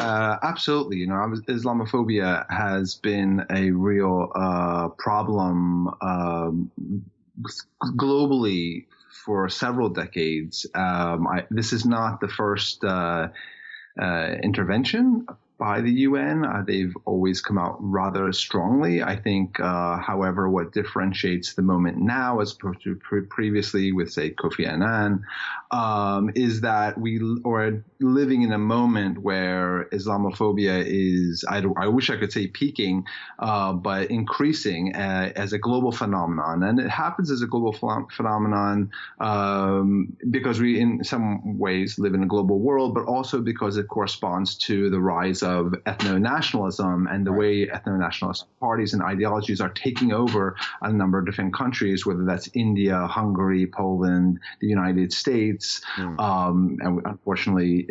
Absolutely. Islamophobia has been a real problem globally for several decades. This is not the first intervention by the UN. They've always come out rather strongly. I think, however, what differentiates the moment now as opposed to previously with, say, Kofi Annan, is that we are living in a moment where Islamophobia is, I wish I could say peaking, but increasing as a global phenomenon. And it happens as a global phenomenon because we, in some ways, live in a global world, but also because it corresponds to the rise of ethno-nationalism and the way ethno-nationalist parties and ideologies are taking over a number of different countries, whether that's India, Hungary, Poland, the United States, and unfortunately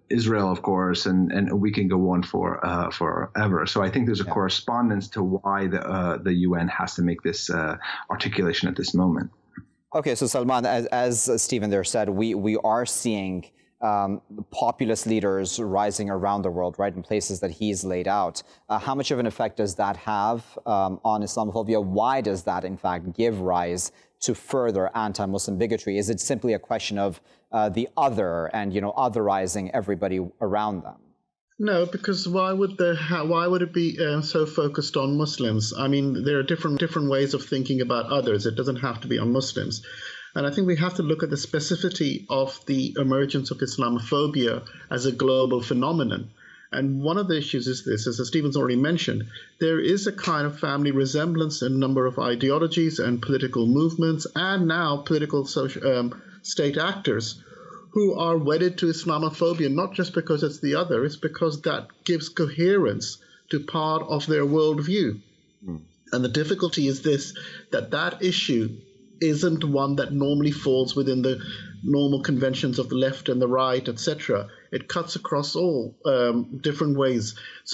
Israel, of course, and we can go on forever. So I think there's a correspondence to why the UN has to make this articulation at this moment. Okay, so Salman, as Stephen there said, we are seeing populist leaders rising around the world, right, in places that he's laid out. How much of an effect does that have on Islamophobia? Why does that, in fact, give rise to further anti-Muslim bigotry? Is it simply a question of the other and, otherizing everybody around them? No, because why would it be so focused on Muslims? I mean, there are different ways of thinking about others. It doesn't have to be on Muslims. And I think we have to look at the specificity of the emergence of Islamophobia as a global phenomenon. And one of the issues is this, as Stephen's already mentioned, there is a kind of family resemblance in a number of ideologies and political movements and now political state actors who are wedded to Islamophobia, not just because it's the other, it's because that gives coherence to part of their worldview. And the difficulty is this, that issue isn't one that normally falls within the normal conventions of the left and the right, etc. It cuts across all different ways.